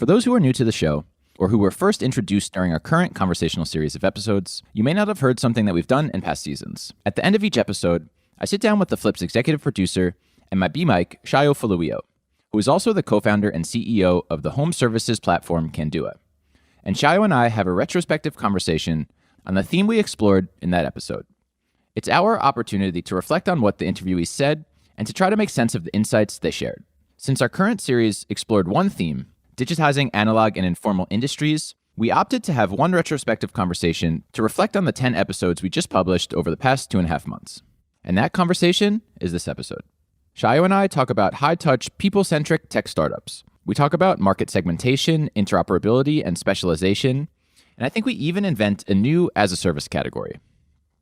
For those who are new to the show, or who were first introduced during our current conversational series of episodes, you may not have heard something that we've done in past seasons. At the end of each episode, I sit down with the Flip's executive producer and my B-Mic, Sayo Folawiyo, who is also the co-founder and CEO of the home services platform Kandua. And Sayo and I have a retrospective conversation on the theme we explored in that episode. It's our opportunity to reflect on what the interviewees said and to try to make sense of the insights they shared. Since our current series explored one theme, digitizing analog and informal industries, we opted to have one retrospective conversation to reflect on the 10 episodes we just published over the past 2.5 months. And that conversation is this episode. Sayo and I talk about high-touch, people-centric tech startups. We talk about market segmentation, interoperability, and specialization. And I think we even invent a new as-a-service category.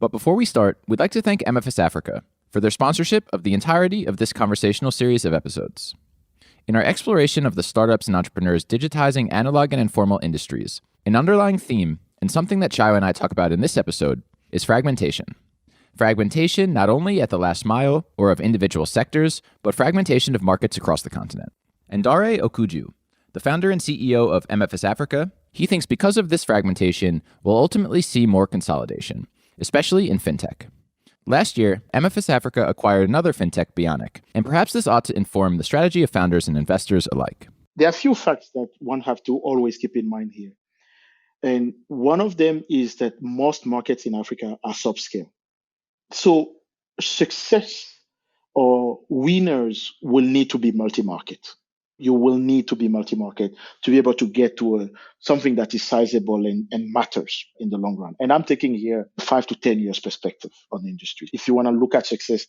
But before we start, we'd like to thank MFS Africa for their sponsorship of the entirety of this conversational series of episodes. In our exploration of the startups and entrepreneurs digitizing analog and informal industries, an underlying theme, and something that Sayo and I talk about in this episode, is fragmentation. Fragmentation not only at the last mile or of individual sectors, but fragmentation of markets across the continent. And Dare Okuju, the founder and CEO of MFS Africa, he thinks because of this fragmentation, we'll ultimately see more consolidation, especially in fintech. Last year, MFS Africa acquired another fintech, Bionic, and perhaps this ought to inform the strategy of founders and investors alike. There are a few facts that one have to always keep in mind here. And one of them is that most markets in Africa are subscale. So success or winners will need to be multi-market. You will need to be multi-market to be able to get to something that is sizable and matters in the long run. And I'm taking here 5 to 10 years perspective on the industry. If you want to look at success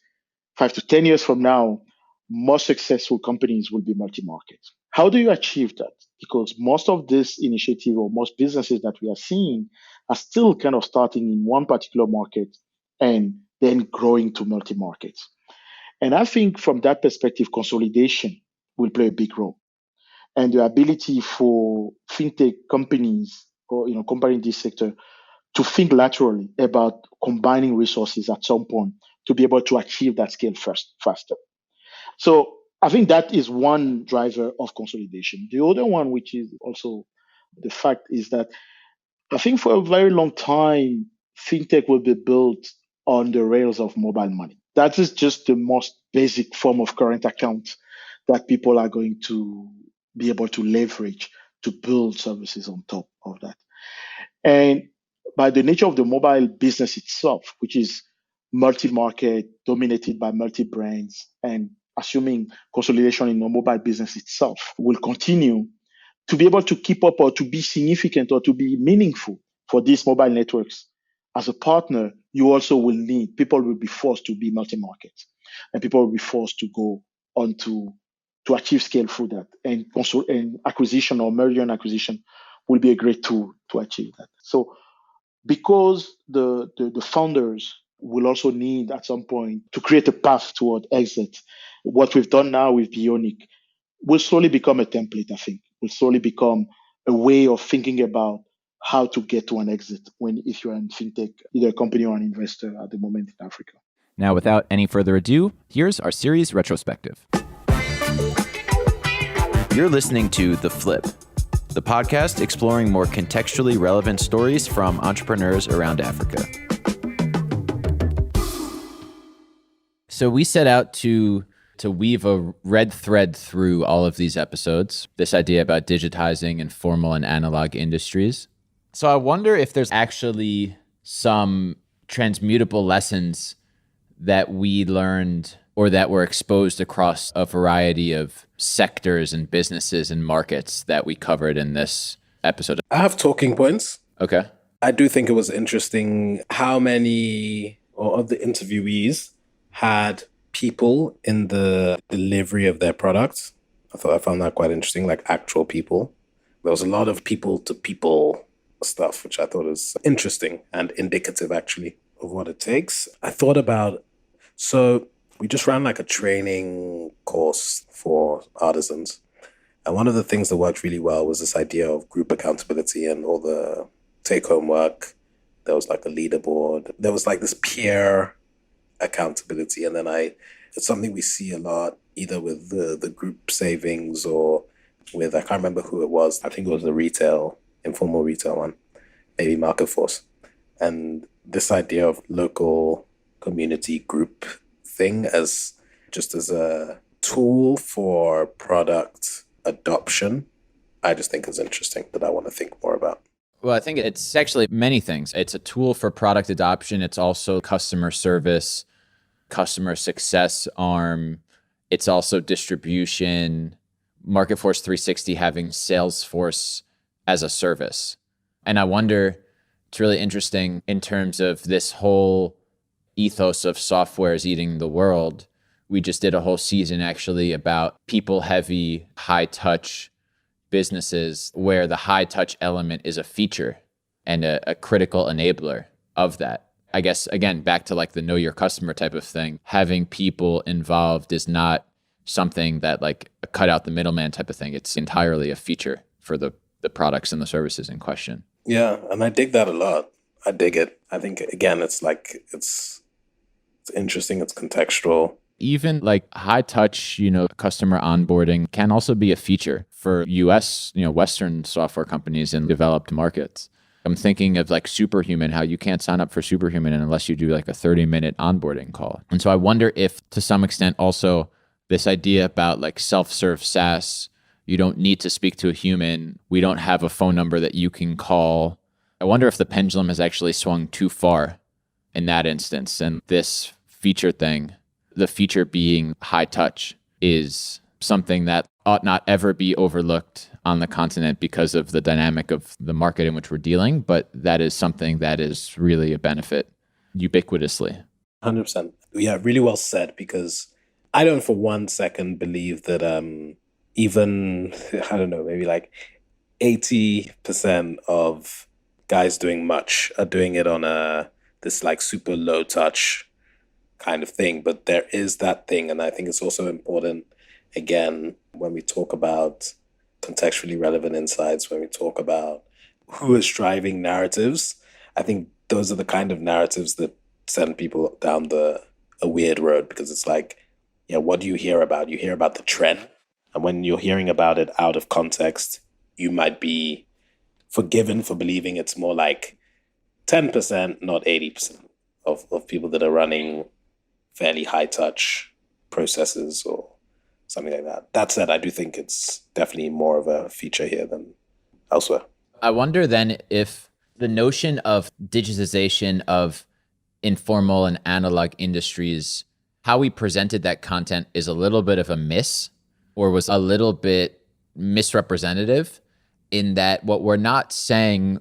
5 to 10 years from now, most successful companies will be multi-market. How do you achieve that? Because most of this initiative or most businesses that we are seeing are still kind of starting in one particular market and then growing to multi-markets. And I think from that perspective, consolidation will play a big role. And the ability for fintech companies or companies in this sector to think laterally about combining resources at some point to be able to achieve that scale faster. So I think that is one driver of consolidation. The other one, which is also the fact, is that I think for a very long time, fintech will be built on the rails of mobile money. That is just the most basic form of current account that people are going to be able to leverage to build services on top of that. And by the nature of the mobile business itself, which is multi-market, dominated by multi-brands, and assuming consolidation in the mobile business itself will continue to be able to keep up or to be significant or to be meaningful for these mobile networks. As a partner, you also will need, people will be forced to be multi-market, and people will be forced to go on to achieve scale through that. And acquisition or merger and acquisition will be a great tool to achieve that. So because the founders will also need at some point to create a path toward exit, what we've done now with Bionic will slowly become a template, I think, will slowly become a way of thinking about how to get to an exit if you're in fintech, either a company or an investor at the moment in Africa. Now, without any further ado, here's our series retrospective. You're listening to The Flip, the podcast exploring more contextually relevant stories from entrepreneurs around Africa. So we set out to weave a red thread through all of these episodes, this idea about digitizing informal and analog industries. So I wonder if there's actually some transmutable lessons that we learned or that were exposed across a variety of sectors and businesses and markets that we covered in this episode. I have talking points. Okay. I do think it was interesting how many of the interviewees had people in the delivery of their products. I found that quite interesting, like actual people. There was a lot of people to people stuff, which I thought was interesting and indicative actually of what it takes. I thought about, so we just ran like a training course for artisans. And one of the things that worked really well was this idea of group accountability and all the take-home work. There was like a leaderboard. There was like this peer accountability. And then it's something we see a lot, either with the group savings or with, I can't remember who it was. I think it was the informal retail one, maybe Market Force. And this idea of local community group thing as a tool for product adoption, I just think is interesting that I want to think more about. Well, I think it's actually many things. It's a tool for product adoption. It's also customer service, customer success arm. It's also distribution, Marketforce 360 having Salesforce as a service. And I wonder, it's really interesting in terms of this whole ethos of software is eating the world. We just did a whole season actually about people-heavy, high-touch businesses where the high-touch element is a feature and a critical enabler of that. I guess, again, back to like the know your customer type of thing, having people involved is not something that like cut out the middleman type of thing. It's entirely a feature for the products and the services in question. Yeah, and I dig that a lot. I dig it. I think, again, it's like, it's interesting, it's contextual. Even like high touch, customer onboarding can also be a feature for US, Western software companies in developed markets. I'm thinking of like Superhuman, how you can't sign up for Superhuman unless you do like a 30-minute onboarding call. And so I wonder if to some extent also this idea about like self-serve SaaS, you don't need to speak to a human. We don't have a phone number that you can call. I wonder if the pendulum has actually swung too far in that instance. And this feature thing, the feature being high touch, is something that ought not ever be overlooked on the continent because of the dynamic of the market in which we're dealing. But that is something that is really a benefit ubiquitously. 100%. Yeah, really well said, because I don't for one second believe that even, I don't know, maybe like 80% of guys doing much are doing it on this like super low touch kind of thing. But there is that thing. And I think it's also important, again, when we talk about contextually relevant insights, when we talk about who is driving narratives, I think those are the kind of narratives that send people down a weird road, because it's like, yeah, what do you hear about? You hear about the trend. And when you're hearing about it out of context, you might be forgiven for believing it's more like 10%, not 80% of people that are running fairly high touch processes or something like that. That said, I do think it's definitely more of a feature here than elsewhere. I wonder then if the notion of digitization of informal and analog industries, how we presented that content is a little bit of a miss, or was a little bit misrepresentative, in that what we're not saying,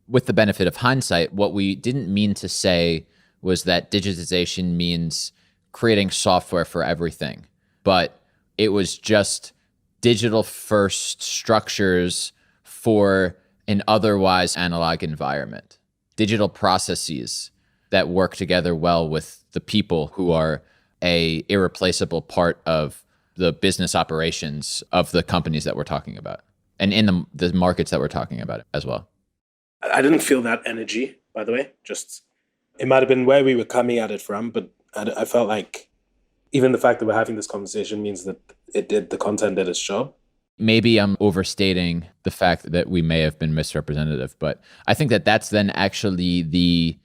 with the benefit of hindsight, what we didn't mean to say was that digitization means creating software for everything, but it was just digital first structures for an otherwise analog environment, digital processes that work together well with the people who are a irreplaceable part of the business operations of the companies that we're talking about, and in the markets that we're talking about as well. I didn't feel that energy, by the way. Just, it might have been where we were coming at it from, but I felt like even the fact that we're having this conversation means that the content did its job. Maybe I'm overstating the fact that we may have been misrepresentative, but I think that that's then actually the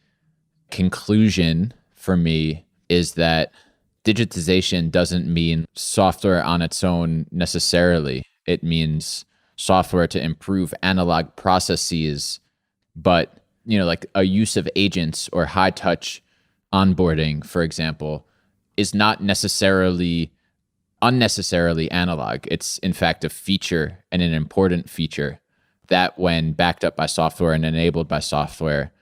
conclusion for me, is that digitization doesn't mean software on its own necessarily. It means software to improve analog processes, but like a use of agents or high touch onboarding, for example, is not unnecessarily analog. It's in fact a feature, and an important feature, that when backed up by software and enabled by software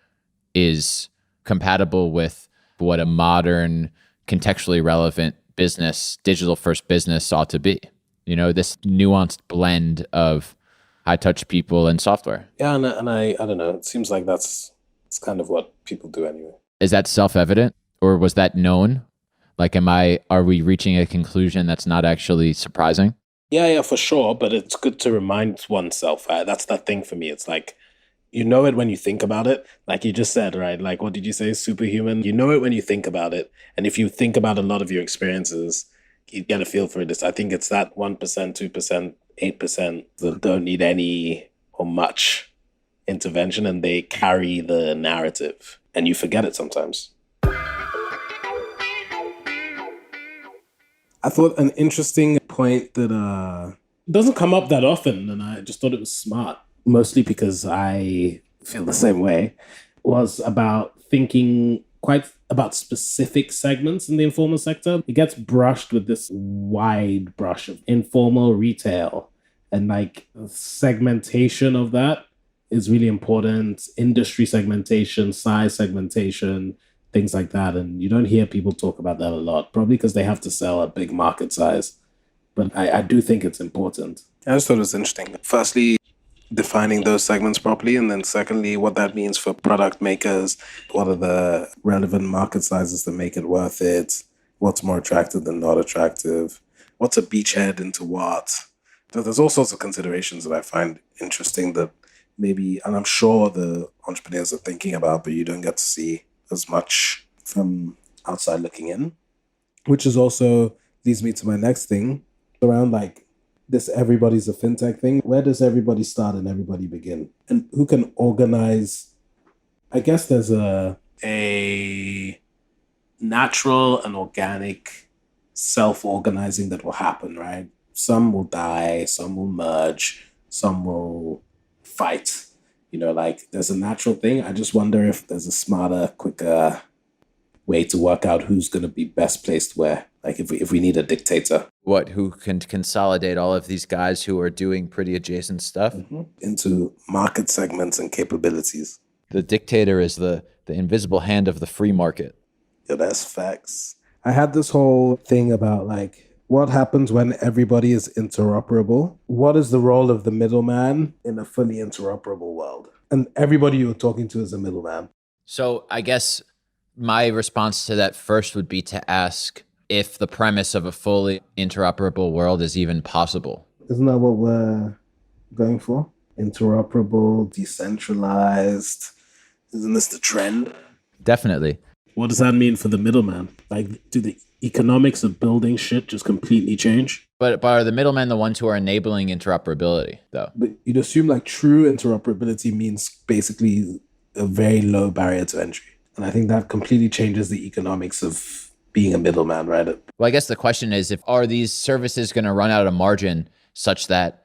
is compatible with what a modern, contextually relevant business, digital first business ought to be. This nuanced blend of high touch people and software. Yeah, and I don't know. It seems like it's kind of what people do anyway. Is that self-evident, or was that known? Like, are we reaching a conclusion that's not actually surprising? Yeah, for sure. But it's good to remind oneself. That's that thing for me. It's like, you know it when you think about it. Like you just said, right? Like, what did you say? Superhuman. You know it when you think about it. And if you think about a lot of your experiences, you get a feel for it. I think it's that 1%, 2% 8% that don't need any or much intervention, and they carry the narrative, and you forget it sometimes. I thought an interesting point that doesn't come up that often, and I just thought it was smart, mostly because I feel the same way, was about thinking quite about specific segments in the informal sector. It gets brushed with this wide brush of informal retail, and like segmentation of that is really important. Industry segmentation, size segmentation, things like that. And you don't hear people talk about that a lot, probably because they have to sell a big market size. But I do think it's important. I just thought it was interesting. Firstly, defining those segments properly, and then secondly, what that means for product makers. What are the relevant market sizes that make it worth it? What's more attractive than not attractive? What's a beachhead into what? So there's all sorts of considerations that I find interesting that maybe, and I'm sure the entrepreneurs are thinking about, but you don't get to see as much from outside looking in, which is also leads me to my next thing around like this everybody's a fintech thing. Where does everybody start and everybody begin? And who can organize? I guess there's a natural and organic self-organizing that will happen, right? Some will die, some will merge, some will fight. Like there's a natural thing. I just wonder if there's a smarter, quicker way to work out who's going to be best placed where. Like if we need a dictator. Who can consolidate all of these guys who are doing pretty adjacent stuff? Into market segments and capabilities. The dictator is the invisible hand of the free market. Yeah, that's facts. I had this whole thing about like, what happens when everybody is interoperable? What is the role of the middleman in a fully interoperable world? And everybody you're talking to is a middleman. So I guess my response to that first would be to ask if the premise of a fully interoperable world is even possible. Isn't that what we're going for? Interoperable, decentralized. Isn't this the trend? Definitely. What does that mean for the middleman? Like, do the economics of building shit just completely change? But are the middlemen the ones who are enabling interoperability, though? But you'd assume like true interoperability means basically a very low barrier to entry. And I think that completely changes the economics of being a middleman, right? Well, I guess the question is, are these services going to run out of margin such that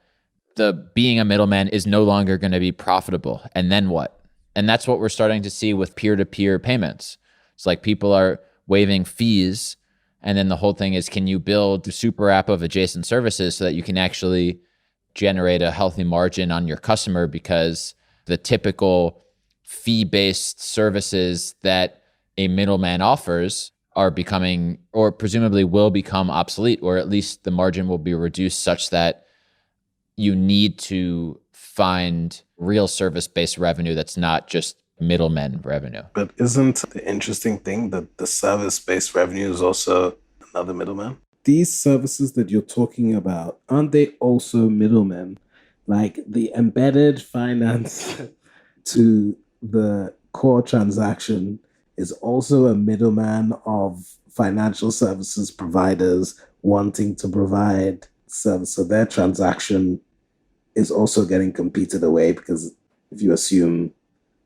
the being a middleman is no longer going to be profitable? And then what? And that's what we're starting to see with peer-to-peer payments. It's like people are waiving fees, and then the whole thing is, can you build a super app of adjacent services so that you can actually generate a healthy margin on your customer? Because the typical fee-based services that a middleman offers are becoming, or presumably will become, obsolete, or at least the margin will be reduced such that you need to find real service-based revenue that's not just middlemen revenue. But isn't the interesting thing that the service-based revenue is also another middleman? These services that you're talking about, aren't they also middlemen? Like the embedded finance to the core transaction is also a middleman of financial services providers wanting to provide service. So their transaction is also getting competed away, because if you assume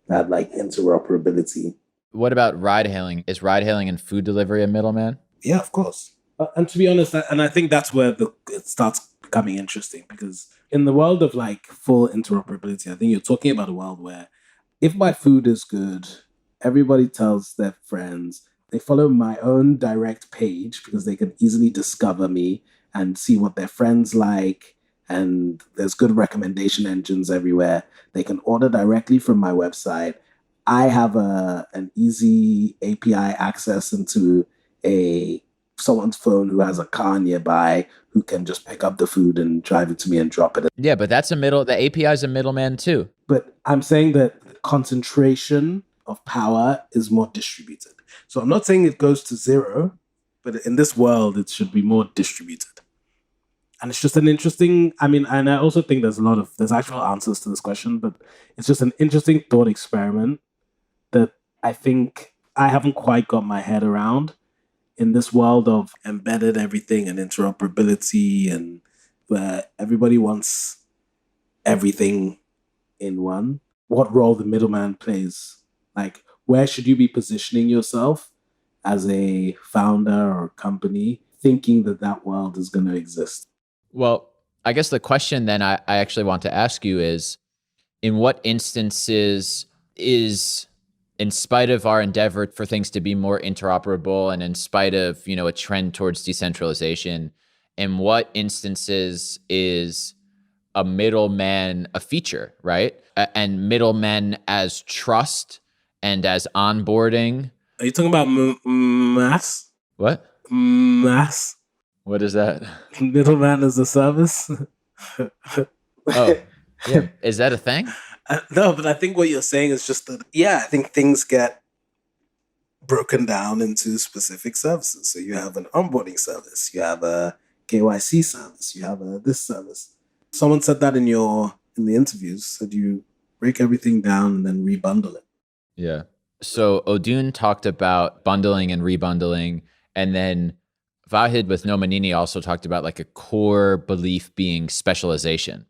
that like interoperability. What about ride hailing? Is ride hailing and food delivery a middleman? Yeah, of course. And to be honest, and I think that's where it starts becoming interesting, because in the world of like full interoperability, I think you're talking about a world where if my food is good, everybody tells their friends, they follow my own direct page because they can easily discover me and see what their friends like. And there's good recommendation engines everywhere. They can order directly from my website. I have an easy API access into someone's phone who has a car nearby who can just pick up the food and drive it to me and drop it. Yeah, but the API is a middleman too. But I'm saying that the concentration of power is more distributed. So I'm not saying it goes to zero, but in this world, it should be more distributed. And it's just an interesting, and I also think there's actual answers to this question, but it's just an interesting thought experiment that I think I haven't quite got my head around in this world of embedded everything and interoperability and where everybody wants everything in one. What role the middleman plays? Like, where should you be positioning yourself as a founder or company, thinking that that world is going to exist? Well, I guess the question then I actually want to ask you is, in what instances is, in spite of our endeavor for things to be more interoperable and in spite of, a trend towards decentralization, in what instances is a middleman a feature, right? And middlemen as trust and as onboarding. Are you talking about mass? What? Mass? What is that? Middleman as a service? Oh, yeah. Is that a thing? No, but I think what you're saying is just that, I think things get broken down into specific services. So you have an onboarding service, you have a KYC service, you have a this service. Someone said that in the interviews, said you break everything down and then rebundle it. Yeah. So Odun talked about bundling and rebundling, and then Vahid with No Manini also talked about like a core belief being specialization.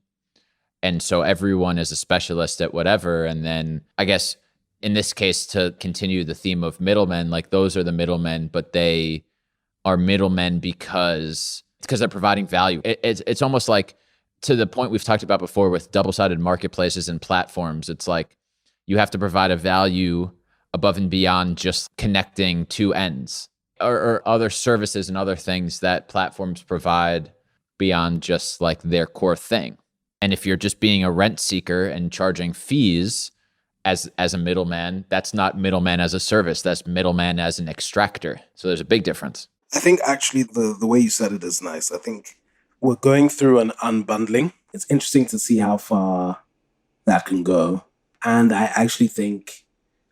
And so everyone is a specialist at whatever. And then I guess in this case, to continue the theme of middlemen, like those are the middlemen, but they are middlemen because they're providing value. It's almost like, to the point we've talked about before with double-sided marketplaces and platforms, it's like you have to provide a value above and beyond just connecting two ends, or other services and other things that platforms provide beyond just like their core thing. And if you're just being a rent seeker and charging fees as a middleman, that's not middleman as a service, that's middleman as an extractor. So there's a big difference. I think actually the way you said it is nice. I think we're going through an unbundling. It's interesting to see how far that can go. And I actually think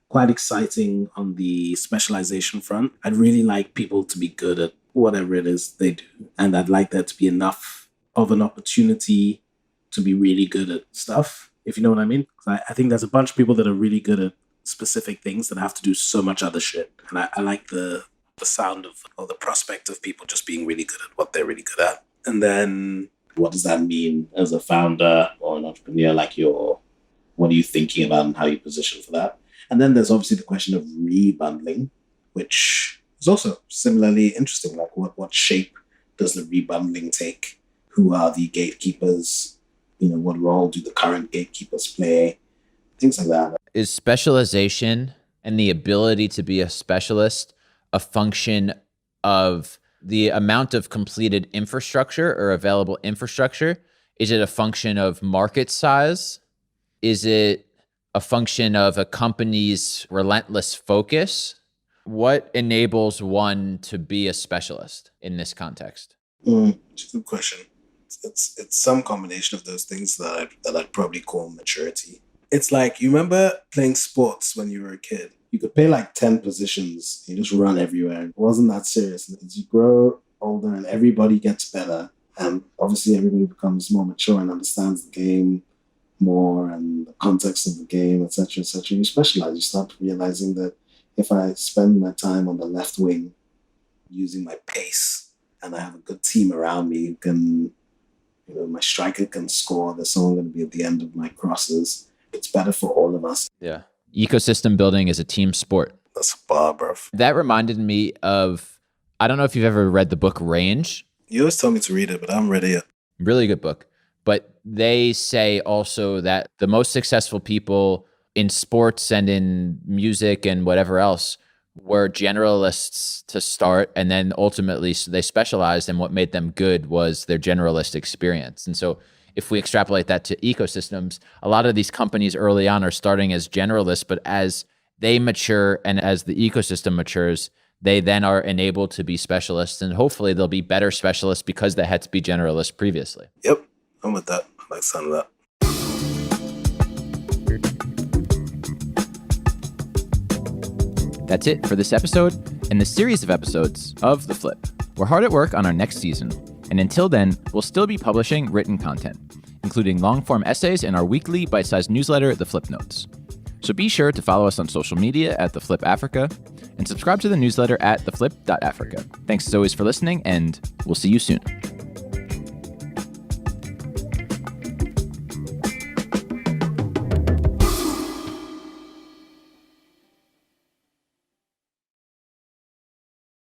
quite exciting on the specialization front. I'd really like people to be good at whatever it is they do. And I'd like there to be enough of an opportunity to be really good at stuff, if you know what I mean. I think there's a bunch of people that are really good at specific things that have to do so much other shit. And I like the sound of, or the prospect of people just being really good at what they're really good at. And then what does that mean as a founder or an entrepreneur? Like what are you thinking about and how you position for that? And then there's obviously the question of rebundling, which is also similarly interesting. Like what shape does the rebundling take? Who are the gatekeepers? What role do the current gatekeepers play? Things like that. Is specialization and the ability to be a specialist a function of the amount of completed infrastructure or available infrastructure? Is it a function of market size? Is it a function of a company's relentless focus? What enables one to be a specialist in this context? It's a good question. It's some combination of those things that I'd probably call maturity. It's like, you remember playing sports when you were a kid? You could play like 10 positions. You just run everywhere. It wasn't that serious. And as you grow older and everybody gets better, and obviously everybody becomes more mature and understands the game more and the context of the game, etc., etc., you specialize. You start realizing that if I spend my time on the left wing using my pace and I have a good team around me who can, my striker can score, there's someone going to be at the end of my crosses. It's better for all of us. Yeah. Ecosystem building is a team sport. That's a bar, bro. That reminded me of, I don't know if you've ever read the book Range. You always tell me to read it, but I haven't read it yet. Really good book. But they say also that the most successful people in sports and in music and whatever else were generalists to start, and then ultimately they specialized, and what made them good was their generalist experience. And so if we extrapolate that to ecosystems, a lot of these companies early on are starting as generalists, but as they mature and as the ecosystem matures, they then are enabled to be specialists, and hopefully they'll be better specialists because they had to be generalists previously. Yep, I'm with that. I like the sound of that. That's it for this episode and the series of episodes of The Flip. We're hard at work on our next season, and until then, we'll still be publishing written content, including long-form essays in our weekly bite-sized newsletter, The Flip Notes. So be sure to follow us on social media at The Flip Africa and subscribe to the newsletter at theflip.africa. Thanks as always for listening, and we'll see you soon.